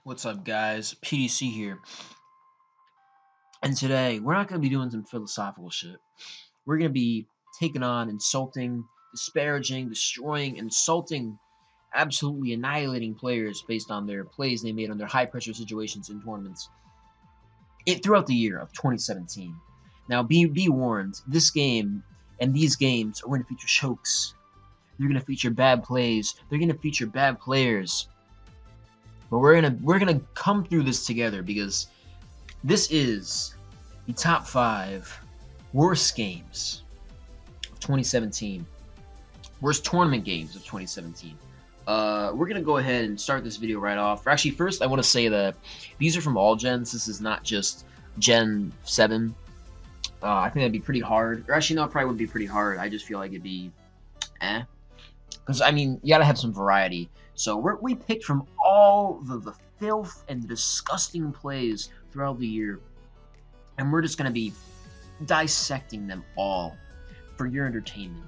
What's up, guys? PDC here. And today, we're not going to be doing some philosophical shit. We're going to be taking on, insulting, disparaging, destroying, insulting, absolutely annihilating players based on their plays they made under high pressure situations in tournaments throughout the year of 2017. Now, be warned, this game and these games are going to feature chokes. They're going to feature bad plays. They're going to feature bad players. But we're gonna come through this together because this is the top 5 worst games of 2017. Worst tournament games of 2017. We're gonna go ahead and start this video right off. Actually, first I want to say that these are from all gens. This is not just Gen 7. I think that'd be pretty hard. Or actually, no, it probably wouldn't be pretty hard. I just feel like it'd be because, I mean, you gotta have some variety. So we picked from all the filth and the disgusting plays throughout the year, and we're just gonna be dissecting them all for your entertainment.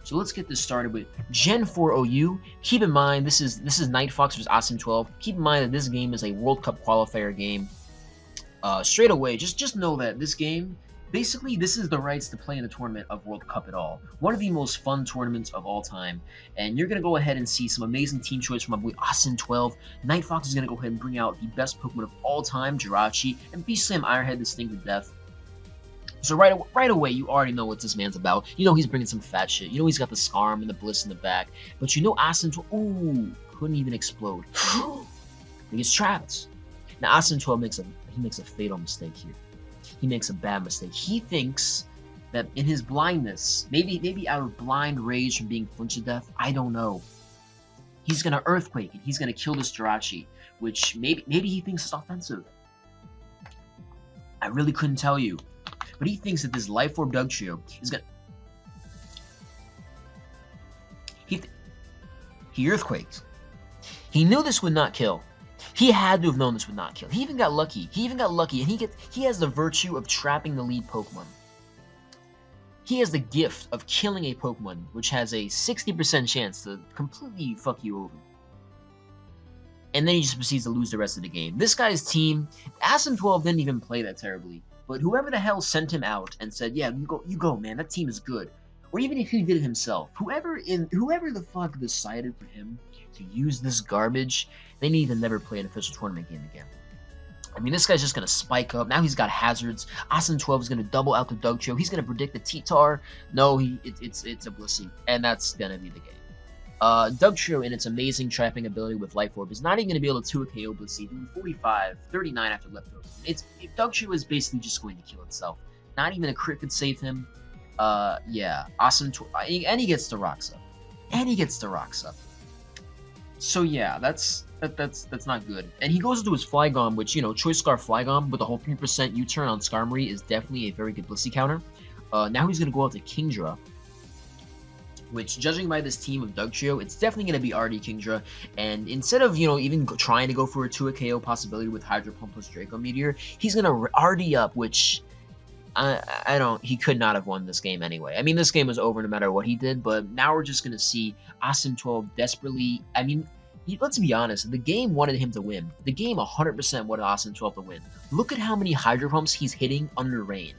So let's get this started with Gen 4 OU. Keep in mind, this is Nightfox vs Asim12. Keep in mind that this game is a World Cup qualifier game. Straight away, just know that this game, basically, this is the rights to play in the tournament of World Cup at all. One of the most fun tournaments of all time. And you're going to go ahead and see some amazing team choice from my boy Asim12. Nightfox is going to go ahead and bring out the best Pokemon of all time, Jirachi, and Beast Slam Ironhead this thing to death. So right away, you already know what this man's about. You know he's bringing some fat shit. You know he's got the Scarm and the Bliss in the back. But you know Asim12, ooh, couldn't even explode. Because Travis. Now Asim12 makes a fatal mistake here. He makes a bad mistake. He thinks that in his blindness, maybe out of blind rage from being flinched to death, I don't know, he's gonna Earthquake and he's gonna kill this Jirachi, which maybe he thinks is offensive. I really couldn't tell you. But he thinks that this Life Orb Dugtrio is gonna... He Earthquaked. He knew this would not kill. He had to have known this would not kill. He even got lucky. And he has the virtue of trapping the lead Pokemon. He has the gift of killing a Pokemon, which has a 60% chance to completely fuck you over. And then he just proceeds to lose the rest of the game. This guy's team, Asim12 didn't even play that terribly. But whoever the hell sent him out and said, yeah, you go, man, that team is good. Or even if he did it himself, whoever the fuck decided for him to use this garbage, they need to never play an official tournament game again. I mean, this guy's just gonna spike up. Now he's got hazards. Asim12 is gonna double out the Dugtrio. He's gonna predict the T-Tar. No, it's a Blissey, and that's gonna be the game. Dugtrio, in its amazing trapping ability with Life Orb, is not even gonna be able to 2-KO Blissey, doing 45, 39 after leftover. Dugtrio is basically just going to kill itself. Not even a crit could save him. Yeah, Asim12, and he gets the Rocks up. So yeah, that's not good. And he goes into his Flygon, which, you know, Choice Scarf Flygon with the whole 3% U-turn on Skarmory is definitely a very good Blissey counter. Now he's gonna go out to Kingdra, which, judging by this team of Dugtrio, it's definitely gonna be RD Kingdra. And instead of, you know, even trying to go for a 2-KO possibility with Hydro Pump plus Draco Meteor, he's gonna RD up, which he could not have won this game anyway. I mean, this game was over no matter what he did, but now we're just going to see Asim12 desperately... I mean, let's be honest, the game wanted him to win. The game 100% wanted Asim12 to win. Look at how many Hydro Pumps he's hitting under Rain.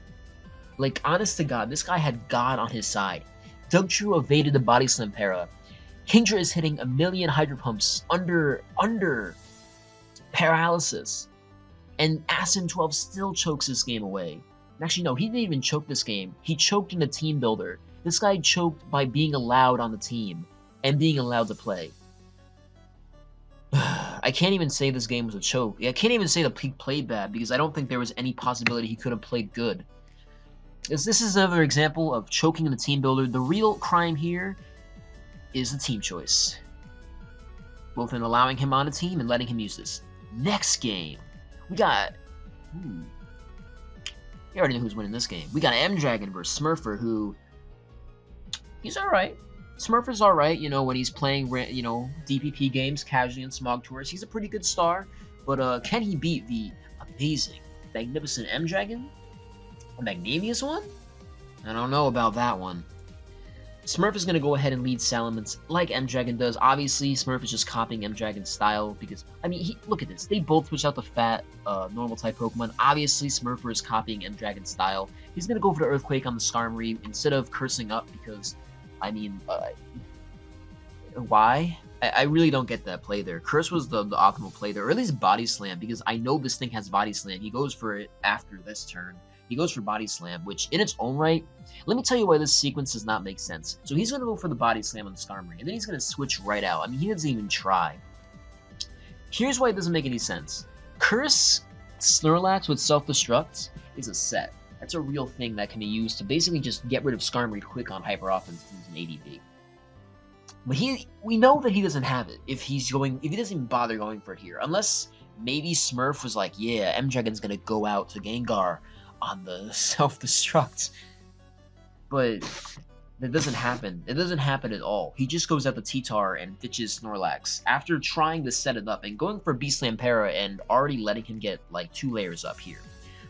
Like, honest to God, this guy had God on his side. Dugtrio evaded the Body Slam Para. Kingdra is hitting 1,000,000 Hydro Pumps under Paralysis. And Asim12 still chokes this game away. Actually, no, he didn't even choke this game. He choked in the team builder. This guy choked by being allowed on the team and being allowed to play. I can't even say this game was a choke. I can't even say the Peak played bad because I don't think there was any possibility he could have played good. This is another example of choking in the team builder. The real crime here is the team choice, both in allowing him on a team and letting him use this. Next game, we got... You already know who's winning this game. We got M-Dragon versus Smurfer, who... He's alright. Smurfer's alright, you know, when he's playing, you know, DPP games casually in Smog Tours. He's a pretty good star, but can he beat the amazing, magnificent M-Dragon? A Magnemius one? I don't know about that one. Smurf is going to go ahead and lead Salamence like M-Dragon does. Obviously, Smurf is just copying M-Dragon's style because, I mean, look at this. They both switch out the fat, normal-type Pokemon. Obviously, Smurfer is copying M-Dragon's style. He's going to go for the Earthquake on the Skarmory instead of cursing up because, I mean, why? I really don't get that play there. Curse was the optimal play there, or at least Body Slam, because I know this thing has Body Slam. He goes for it after this turn. He goes for Body Slam, which in its own right, let me tell you why this sequence does not make sense. So he's going to go for the Body Slam on the Skarmory, and then he's going to switch right out. I mean, he doesn't even try. Here's why it doesn't make any sense. Curse Snorlax with Self-Destruct is a set. That's a real thing that can be used to basically just get rid of Skarmory quick on Hyper Offense teams in ADV. But we know that he doesn't have it if he doesn't even bother going for it here. Unless maybe Smurf was like, yeah, M-Dragon's going to go out to Gengar on the self-destruct. But that doesn't happen. It doesn't happen at all. He just goes out to T-Tar and ditches Snorlax after trying to set it up and going for Beast Lampera and already letting him get like 2 layers up here.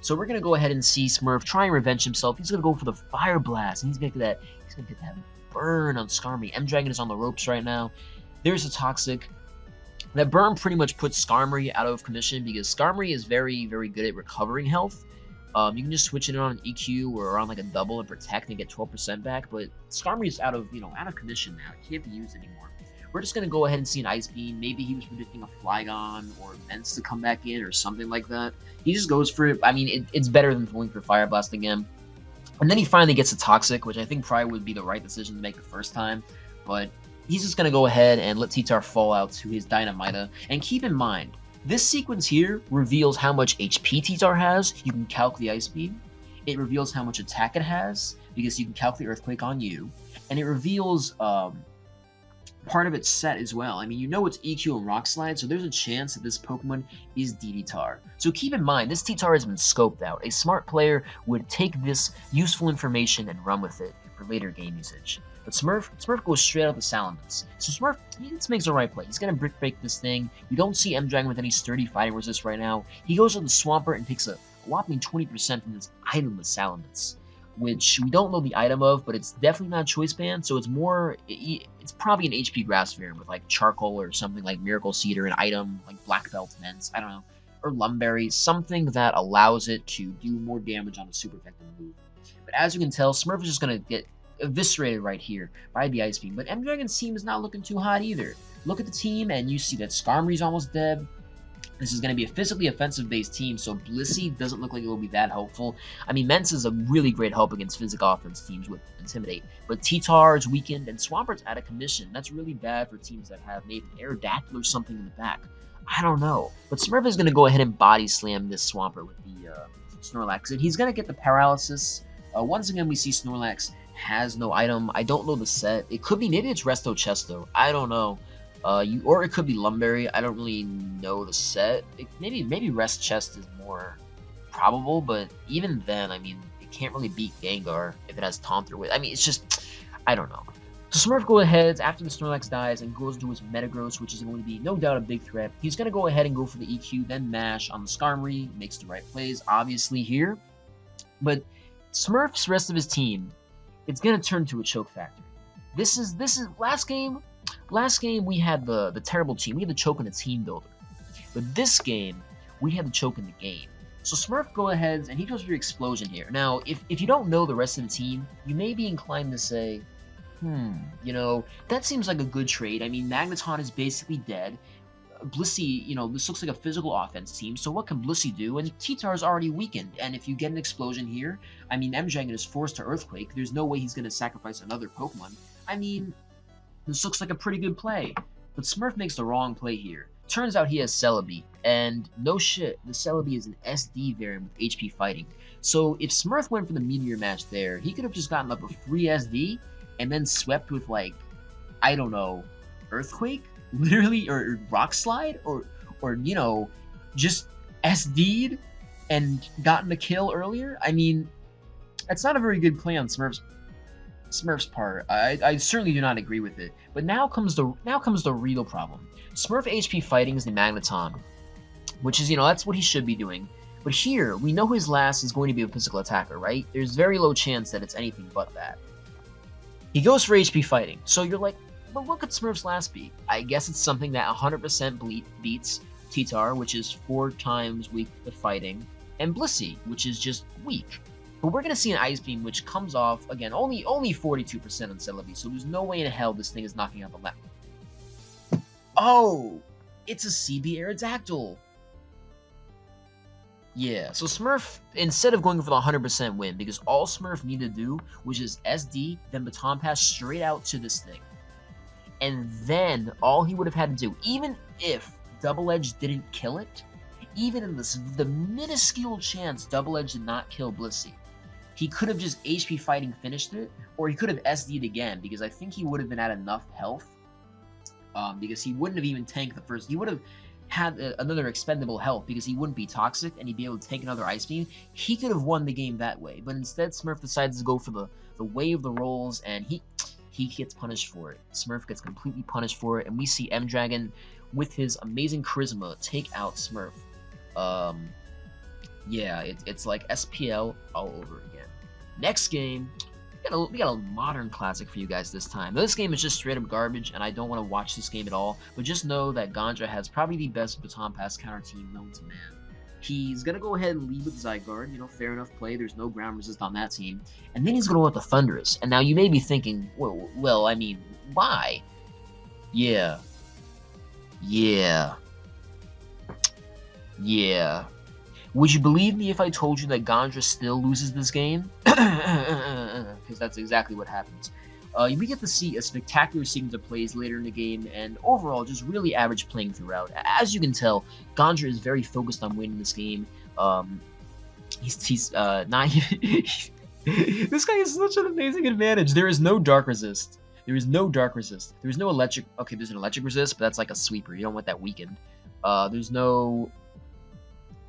So we're going to go ahead and see Smurf try and revenge himself. He's going to go for the Fire Blast, and he's going to get that burn on Skarmory. M-Dragon is on the ropes right now. There's a Toxic. That burn pretty much puts Skarmory out of commission because Skarmory is very, very good at recovering health. You can just switch it on an EQ or on like a double and protect and get 12% back, but Skarmory is out of commission now. It can't be used anymore. We're just gonna go ahead and see an Ice Beam. Maybe he was predicting a Flygon or Mence to come back in or something like that. He just goes for it. I mean, it's better than going for Fire Blast again. And then he finally gets a Toxic, which I think probably would be the right decision to make the first time. But he's just gonna go ahead and let T-Tar fall out to his Dynamita. And keep in mind, this sequence here reveals how much HP T-Tar has. You can calc the Ice Beam. It reveals how much attack it has, because you can calc the Earthquake on you. And it reveals part of its set as well. I mean, you know it's EQ and Rock Slide, so there's a chance that this Pokemon is DD-Tar. So keep in mind, this T-Tar has been scoped out. A smart player would take this useful information and run with it for later game usage. But Smurf goes straight out the Salamence. So Smurf, he just makes the right play. He's going to Brick Break this thing. You don't see M-Dragon with any sturdy fighting resist right now. He goes to the Swampert and takes a whopping 20% from this itemless Salamence, which we don't know the item of, but it's definitely not Choice Band, so it's probably an HP Grass Variant with like Charcoal or something like Miracle Seed or an item like Black Belt Mence, I don't know, or Lumberry, something that allows it to do more damage on a super effective move. But as you can tell, Smurf is just going to get eviscerated right here by the Ice Beam, but M-Dragon's team is not looking too hot either. Look at the team, and you see that Skarmory's almost dead. This is going to be a physically offensive-based team, so Blissey doesn't look like it will be that helpful. I mean, Mence is a really great help against physical offense teams with Intimidate, but T-Tar is weakened, and Swampert's out of commission. That's really bad for teams that have maybe Aerodactyl or something in the back. I don't know. But Smurf is going to go ahead and Body Slam this Swampert with the Snorlax, and he's going to get the Paralysis. Once again, we see Snorlax has no item. I don't know the set. It could be, maybe it's Resto Chesto. I don't know. Or it could be Lumberry. I don't really know the set. Maybe Rest Chest is more probable, but even then, I mean, it can't really beat Gengar if it has Taunt with. I mean, it's just, I don't know. So Smurf goes ahead after the Snorlax dies and goes into his Metagross, which is going to be no doubt a big threat. He's going to go ahead and go for the EQ, then Mash on the Skarmory. Makes the right plays, obviously, here. But Smurf's rest of his team, it's going to turn to a choke factory. This is last game we had the terrible team. We had the choke in the team builder. But this game, we had the choke in the game. So Smurf go ahead and he goes for Explosion here. Now, if you don't know the rest of the team, you may be inclined to say, that seems like a good trade. I mean, Magneton is basically dead. Blissey, this looks like a physical offense team, so what can Blissey do? And T-Tar is already weakened, and if you get an Explosion here, I mean, M-Dragon is forced to Earthquake. There's no way he's going to sacrifice another Pokemon. I mean, this looks like a pretty good play. But Smurf makes the wrong play here. Turns out he has Celebi, and no shit, the Celebi is an SD variant with HP Fighting. So if Smurf went for the Meteor Mash there, he could have just gotten up a free SD, and then swept with, like, I don't know, Earthquake? Literally, or Rock Slide, or just SD'd and gotten a kill earlier. I mean, that's not a very good play on Smurf's part. I certainly do not agree with it. But now comes the real problem. Smurf HP Fighting is the Magneton, which is that's what he should be doing. But here we know his last is going to be a physical attacker, right? There's very low chance that it's anything but that. He goes for HP fighting. So you're like, but what could Smurf's last be? I guess it's something that 100% beats Titar, which is 4 times weak to fighting, and Blissey, which is just weak. But we're going to see an Ice Beam, which comes off, again, only 42% on Celebi, so there's no way in hell this thing is knocking out the left. Oh! It's a CB Aerodactyl! Yeah, so Smurf, instead of going for the 100% win, because all Smurf needed to do was just SD, then Baton Pass straight out to this thing. And then, all he would have had to do, even if Double Edge didn't kill it, even in the minuscule chance Double Edge did not kill Blissey, he could have just HP fighting finished it, or he could have SD'd again, because I think he would have been at enough health, because he wouldn't have even tanked the first, he would have had another expendable health, because he wouldn't be toxic, and he'd be able to take another Ice Beam. He could have won the game that way, but instead Smurf decides to go for the way of the rolls, and he gets punished for it. Smurf gets completely punished for it, and we see M-Dragon, with his amazing charisma, take out Smurf. Yeah, it's like SPL all over again. Next game, we got a modern classic for you guys this time. Now, this game is just straight up garbage, and I don't want to watch this game at all, but just know that Gandra has probably the best Baton Pass counter team known to man. He's going to go ahead and lead with Zygarde, you know, fair enough play, there's no ground resist on that team, and then he's going to go with the Thundurus. And now you may be thinking, well, I mean, why? Yeah. Would you believe me if I told you that Gandra still loses this game? Because that's exactly what happens. We get to see a spectacular sequence of plays later in the game, and overall, just really average playing throughout. As you can tell, Gandra is very focused on winning this game. He's not even... This guy has such an amazing advantage. There is no Dark Resist. There's no electric... Okay, there's an electric resist, but that's like a sweeper. You don't want that weakened. There's no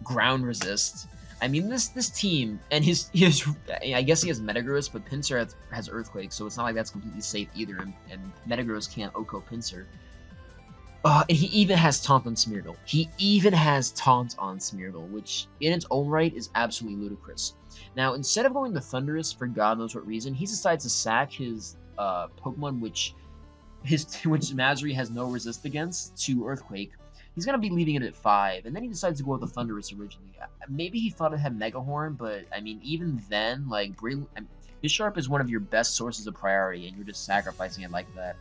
ground resist. I mean, this team, and his I guess he has Metagross, but Pinsir has Earthquake, so it's not like that's completely safe either, and Metagross can't OHKO Pinsir. And he even has Taunt on Smeargle. Which in its own right is absolutely ludicrous. Now, instead of going to Thundurus for God knows what reason, he decides to sack his Pokemon, which Masri has no resist against, to Earthquake. He's going to be leaving it at 5, and then he decides to go with the Thundurus originally. Maybe he thought it had Mega Horn, but, I mean, even then, like, Bisharp is one of your best sources of priority, and you're just sacrificing it like that.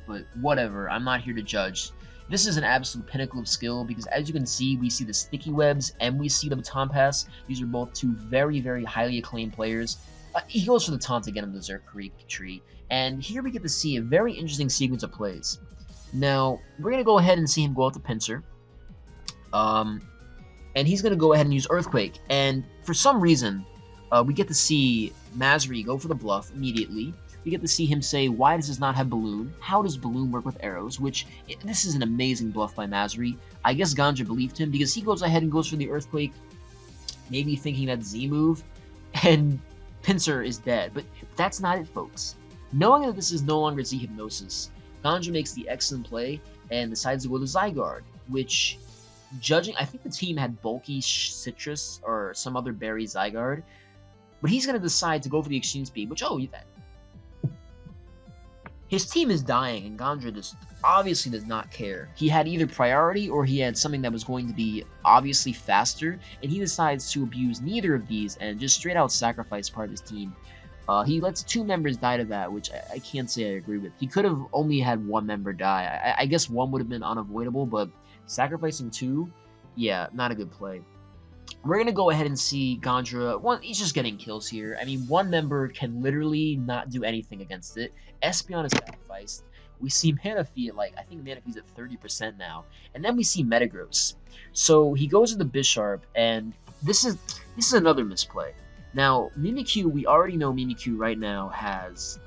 But whatever, I'm not here to judge. This is an absolute pinnacle of skill, because as you can see, we see the Sticky Webs, and we see the Baton Pass. These are both two very, very highly acclaimed players. He goes for the taunt again on the Zerk tree, and here we get to see a very interesting sequence of plays. Now, we're going to go ahead and see him go out to Pinsir. And he's going to go ahead and use Earthquake. And for some reason, we get to see Masri go for the bluff immediately. We get to see him say, why does this not have Balloon? How does Balloon work with arrows? This is an amazing bluff by Masri. I guess Gandra believed him because he goes ahead and goes for the Earthquake, maybe thinking that Z move, and Pinsir is dead. But that's not it, folks. Knowing that this is no longer Z Hypnosis, Gandra makes the excellent play and decides to go to Zygarde, which, judging, I think the team had Bulky Citrus or some other berry Zygarde, but he's going to decide to go for the Extreme Speed, which, his team is dying, and Gandra just obviously does not care. He had either priority or he had something that was going to be obviously faster, and he decides to abuse neither of these and just straight out sacrifice part of his team. He lets 2 members die to that, which I can't say I agree with. He could have only had 1 member die. I guess 1 would have been unavoidable, but sacrificing 2, yeah, not a good play. We're going to go ahead and see Gandra. He's just getting kills here. I mean, 1 member can literally not do anything against it. Espeon is sacrificed. We see Manaphy at, I think Manaphy's at 30% now. And then we see Metagross. So he goes into Bisharp, and this is another misplay. Now, Mimikyu, we already know Mimikyu right now has,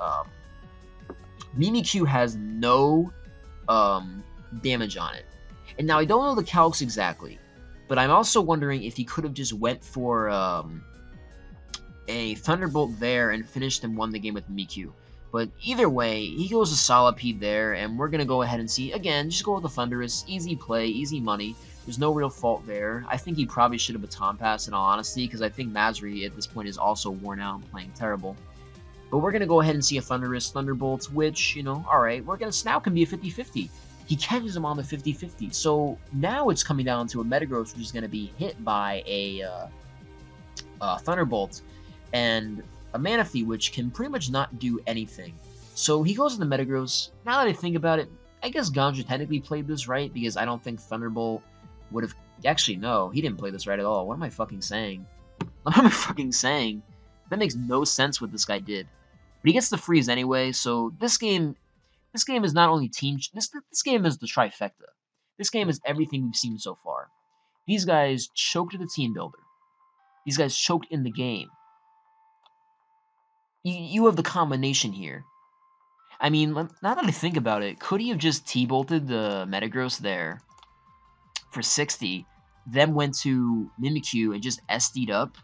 no, damage on it. And now, I don't know the calcs exactly, but I'm also wondering if he could have just went for, a Thunderbolt there and finished and won the game with Mimikyu. But either way, he goes to Solipede there, and we're going to go ahead and see, again, just go with the Thundurus, easy play, easy money. There's no real fault there. I think he probably should have Baton Pass in all honesty, because I think Masri at this point is also worn out and playing terrible. But we're going to go ahead and see a Thunderous Thunderbolt, which, you know, alright, we're going to now can be a 50-50. He catches him on the 50-50. So now it's coming down to a Metagross, which is going to be hit by a Thunderbolt and a Manaphy, which can pretty much not do anything. So he goes to the Metagross. Now that I think about it, I guess Ganja technically played this right, because I don't think Thunderbolt would have... Actually, no, he didn't play this right at all. What am I fucking saying? What am I fucking saying? That makes no sense what this guy did. But he gets the freeze anyway, so this game is not only team... This game is the trifecta. This game is everything we've seen so far. These guys choked the team builder. These guys choked in the game. You have the combination here. I mean, now that I think about it, could he have just T-bolted the Metagross there for 60, then went to Mimikyu and just SD'd up?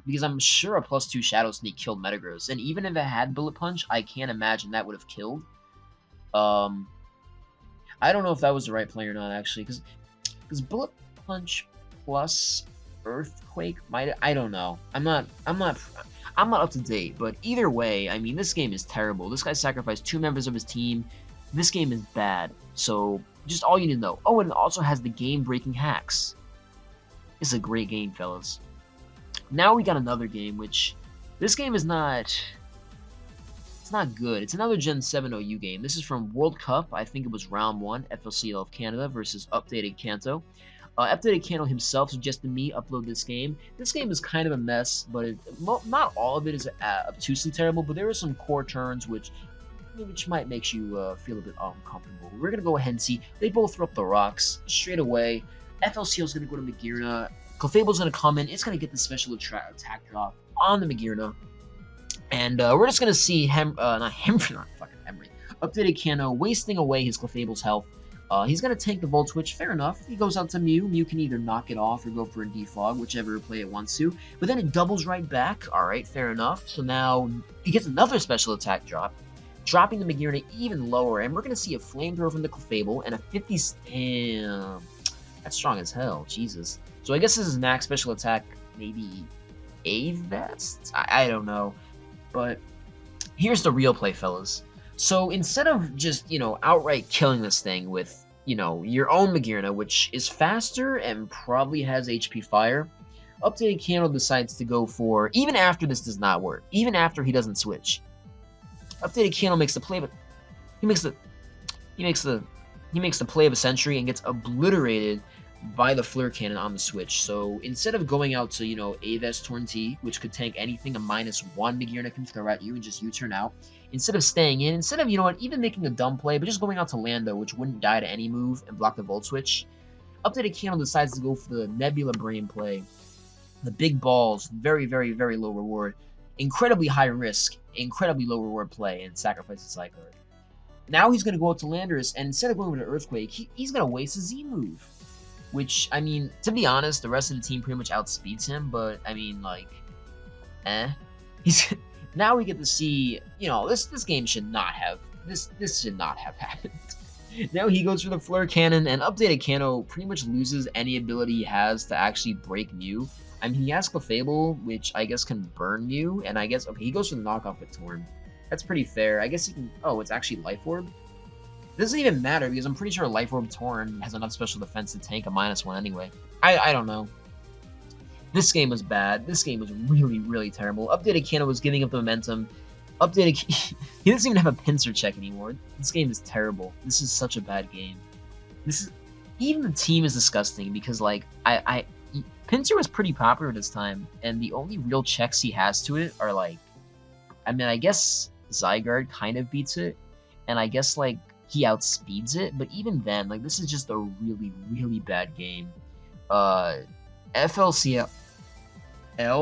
Because I'm sure a +2 Shadow Sneak killed Metagross, and even if it had Bullet Punch, I can't imagine that would have killed. I don't know if that was the right play or not, actually, because Bullet Punch plus Earthquake might... I don't know. I'm not up to date, but either way, I mean, this game is terrible. This guy sacrificed 2 members of his team. This game is bad. So, just all you need to know. Oh, and it also has the game-breaking hacks. It's a great game, fellas. Now we got another game, which... This game is not... It's not good. It's another Gen 7 OU game. This is from World Cup. I think it was Round 1, FLCL of Canada versus Updated Kanto. Updated Kanto himself suggested me upload this game. This game is kind of a mess, but not all of it is obtusely terrible, but there are some core turns which might make you feel a bit uncomfortable. We're going to go ahead and see. They both throw up the rocks straight away. FLCL is going to go to Magearna. Clefable's going to come in. It's going to get the special attack drop on the Magearna. And we're just going to see not fucking Henry. Updated Kanto wasting away his Clefable's health. He's going to take the Volt Switch, fair enough. He goes out to Mew. Mew can either knock it off or go for a defog, whichever play it wants to. But then it doubles right back. Alright, fair enough. So now he gets another special attack drop, dropping the Magearna even lower. And we're going to see a Flamethrower from the Clefable and a 50... Damn. That's strong as hell. Jesus. So I guess this is max special attack, maybe A-Vest? I don't know. But here's the real play, fellas. So instead of just, you know, outright killing this thing with, you know, your own Magearna, which is faster and probably has HP Fire, Updated Kanto decides to go for, even after this does not work, even after he doesn't switch, Updated Kanto makes the play, but he makes the play of a century and gets obliterated by the Flare Cannon on the switch. So instead of going out to, you know, A-Vest Torn-T, which could tank anything, a -1 Magearna can throw at you and just U-turn out, instead of staying in, instead of, you know what, even making a dumb play, but just going out to Lando, which wouldn't die to any move and block the Volt Switch, Updated Kanto decides to go for the Nebula Brain play. The big balls, very, very, very low reward, incredibly high risk, incredibly low reward play, and sacrifice the Psy card. Now he's going to go out to Landorus, and instead of going with an Earthquake, he's going to waste a Z move. Which, I mean, to be honest, the rest of the team pretty much outspeeds him, but, I mean, like, now we get to see, you know, this game should not have, this should not have happened. Now he goes for the Flare Cannon, and Updated Kanto pretty much loses any ability he has to actually break Mew. I mean, he has Clefable, which I guess can burn Mew, and I guess, okay, he goes for the knockoff with Torn. That's pretty fair. I guess he can, oh, it's actually Life Orb? It doesn't even matter, because I'm pretty sure Life Orb Torn has enough special defense to tank a -1 anyway. I don't know. This game was bad. This game was really, really terrible. Updated Kanto was giving up the momentum. He doesn't even have a pincer check anymore. This game is terrible. This is such a bad game. Even the team is disgusting, because, like, Pinsir was pretty popular this time, and the only real checks he has to it are, like, I mean, I guess Zygarde kind of beats it, and I guess, like, he outspeeds it, but even then, like, this is just a really, really bad game. FLCL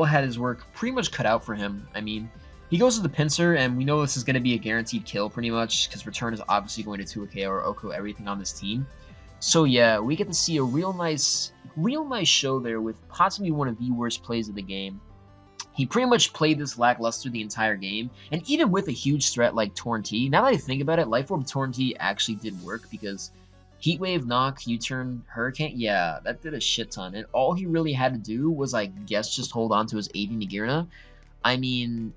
had his work pretty much cut out for him. I mean, he goes to the Pincer, and we know this is going to be a guaranteed kill pretty much, because Return is obviously going to 2KO or OHKO everything on this team. So yeah, we get to see a real nice show there with possibly one of the worst plays of the game. He pretty much played this lackluster the entire game, and even with a huge threat like Torn-T, now that I think about it, Life Orb Torn-T actually did work, because Heat Wave, Knock, U-Turn, Hurricane, yeah, that did a shit ton, and all he really had to do was, I guess, just hold on to his AV Magearna. I mean,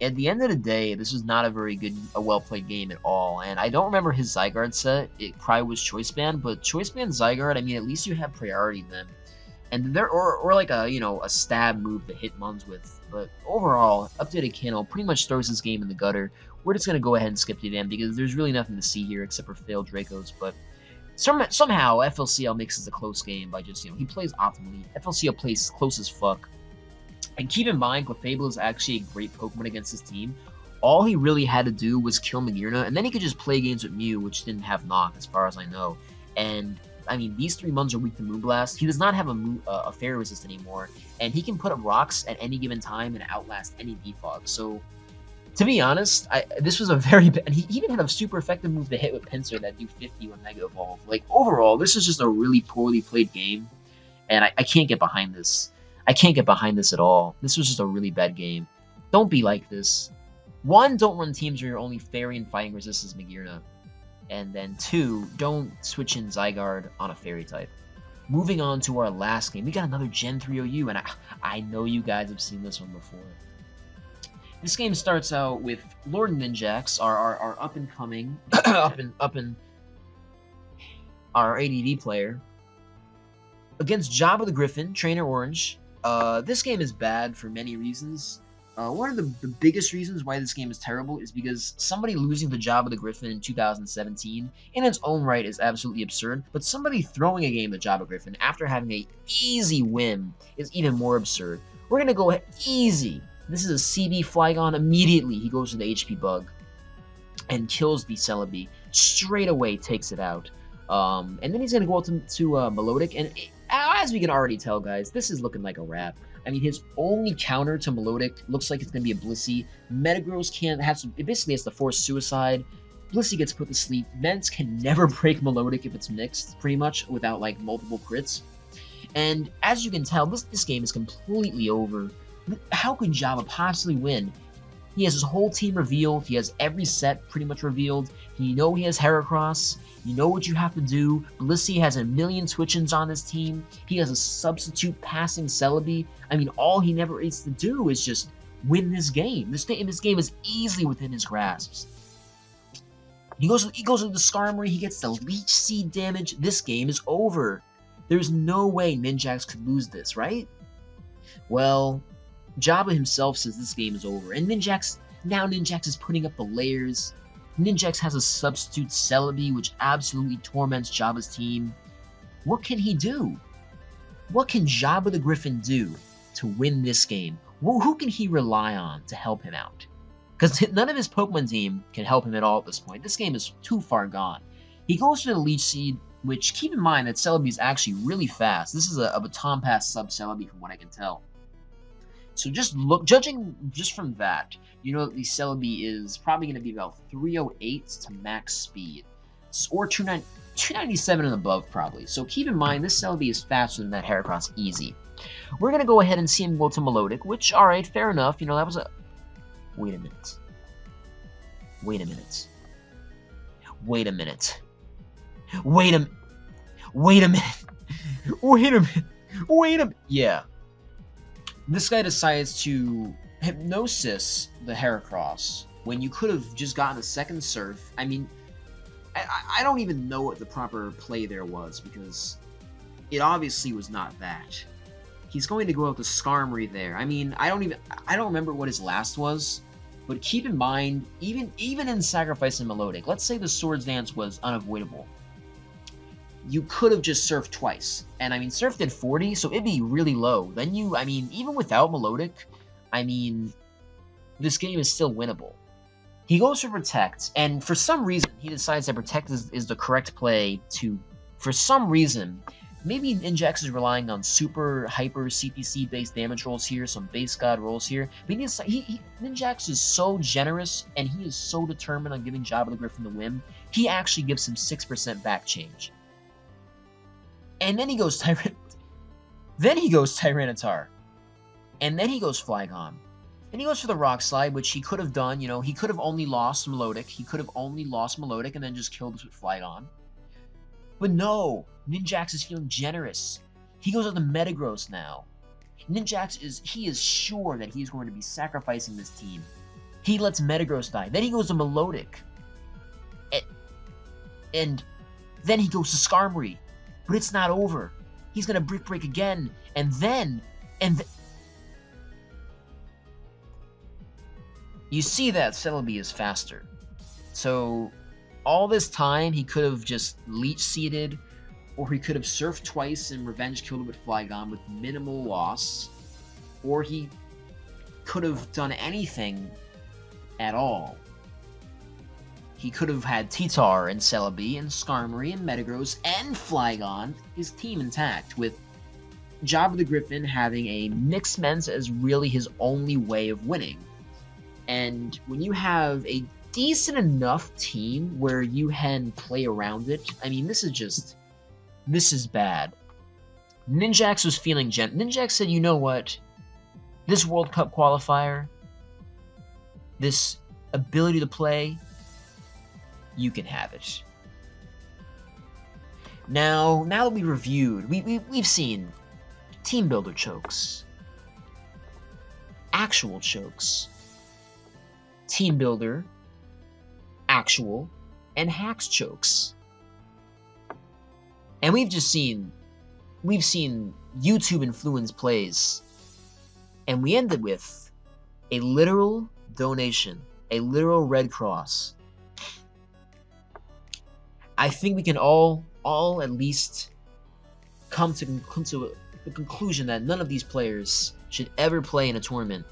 At the end of the day, this was not a well-played game at all, and I don't remember his Zygarde set. It probably was Choice Band, but Choice Band Zygarde, I mean, at least you have priority then. And there, or like a, a stab move to hit Muns with. But overall, Updated Kennel pretty much throws this game in the gutter. We're just going to go ahead and skip to the end because there's really nothing to see here except for failed Dracos, but somehow FLCL makes this a close game by just, he plays optimally. FLCL plays close as fuck. And keep in mind, Clefable is actually a great Pokemon against his team. All he really had to do was kill Magearna, and then he could just play games with Mew, which didn't have Knock, as far as I know. And, I mean, these 3 Muns are weak to Moonblast. He does not have a Fairy Resist anymore, and he can put up rocks at any given time and outlast any Defog. So, to be honest, this was a very bad... And he even had a super effective move to hit with Pinsir that do 50 with Mega Evolve. Like, overall, this is just a really poorly played game, and I can't get behind this. I can't get behind this at all. This was just a really bad game. Don't be like this. 1, don't run teams where your only Fairy and Fighting Resist is Magearna. And then 2, don't switch in Zygarde on a Fairy type. Moving on to our last game, we got another Gen 3 OU, and I know you guys have seen this one before. This game starts out with Lord Ninjax, our up-and-coming, our ADD player, against Jabba the Griffin, Trainer Orange. This game is bad for many reasons. One of the biggest reasons why this game is terrible is because somebody losing to Jabba the Griffin in 2017 in its own right is absolutely absurd, but somebody throwing a game to Jabba Griffin after having a easy win is even more absurd. We're going to go easy. This is a CB Flygon. Immediately, he goes to the HP Bug and kills the Celebi. Straight away takes it out. And then he's going to go out to Melodic, and as we can already tell, guys, this is looking like a wrap. I mean, his only counter to Melodic looks like it's going to be a Blissey. Metagross it basically has to force Suicide. Blissey gets put to sleep. Vents can never break Melodic if it's mixed, pretty much, without, like, multiple crits. And as you can tell, this game is completely over. How could Jabba possibly win? He has his whole team revealed. He has every set pretty much revealed. You know he has Heracross. You know what you have to do. Blissey has a million Twitchins on his team. He has a substitute passing Celebi. I mean, all he never needs to do is just win this game. This game is easily within his grasps. He goes into the Skarmory. He gets the Leech Seed damage. This game is over. There's no way Ninjax could lose this, right? Well, Jabba himself says this game is over, and Ninjax is putting up the layers. Ninjax has a substitute Celebi, which absolutely torments Jabba's team. What can he do? What can Jabba the Griffin do to win this game? Who can he rely on to help him out? Because none of his Pokemon team can help him at all at this point. This game is too far gone. He goes for the Leech Seed, which, keep in mind that Celebi is actually really fast. This is a Baton Pass sub Celebi from what I can tell. So judging just from that, you know that the Celebi is probably going to be about 308 to max speed, or 297 and above probably. So keep in mind, this Celebi is faster than that Heracross easy. We're going to go ahead and see him go to Melodic, which, alright, fair enough. You know, that was a... Wait a minute. Wait a minute. Wait a minute. Wait a minute. Wait a minute. Wait a minute. Wait a minute. Yeah. This guy decides to Hypnosis the Heracross when you could have just gotten a second Surf. I mean, I don't even know what the proper play there was, because it obviously was not that. He's going to go out to Skarmory there. I mean, I don't remember what his last was, but keep in mind, even in sacrificing Melodic, let's say the Swords Dance was unavoidable. You could have just Surfed twice. And I mean, Surf did 40, so it'd be really low. Then I mean, even without Melodic, I mean, this game is still winnable. He goes for Protect, and for some reason, he decides that Protect is the correct play to, for some reason, maybe Ninjax is relying on super hyper CPC based damage rolls here, some base god rolls here. But Ninjax is so generous, and he is so determined on giving Jabba the Griffin the win, he actually gives him 6% back change. And then he goes Tyranitar. And then he goes Flygon. And he goes for the Rock Slide, which he could have done. You know, he could have only lost Melodic. And then just killed us with Flygon. But no, Ninjax is feeling generous. He goes with the Metagross now. Ninjax is sure that he's going to be sacrificing this team. He lets Metagross die. Then he goes to Melodic. And then he goes to Skarmory. But it's not over. He's going to Brick Break again. And then... You see that Celebi is faster. So, all this time, he could have just Leech Seeded, or he could have Surfed twice and Revenge Killed it with Flygon with minimal loss, or he could have done anything at all. He could have had T-Tar and Celebi and Skarmory and Metagross and Flygon, his team intact, with Jabba the Griffin having a Mixed Ments as really his only way of winning. And when you have a decent enough team where you can play around it, I mean, this is bad. Ninjax was feeling Ninjax said, you know what? This World Cup qualifier, this ability to play, you can have it. Now that we reviewed, we've seen Team Builder chokes, actual chokes, Team Builder, actual, and hacks chokes. And we've seen YouTube influenced plays, and we ended with a literal donation, a literal Red Cross. I think we can all at least come to the conclusion that none of these players should ever play in a tournament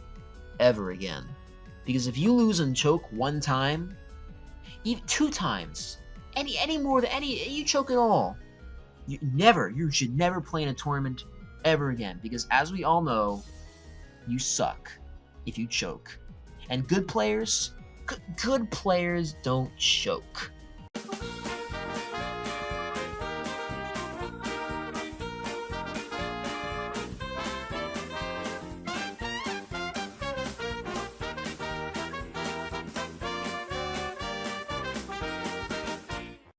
ever again. Because if you lose and choke one time, even 2 times, any more than you choke at all, you should never play in a tournament ever again. Because as we all know, you suck if you choke. And good players don't choke.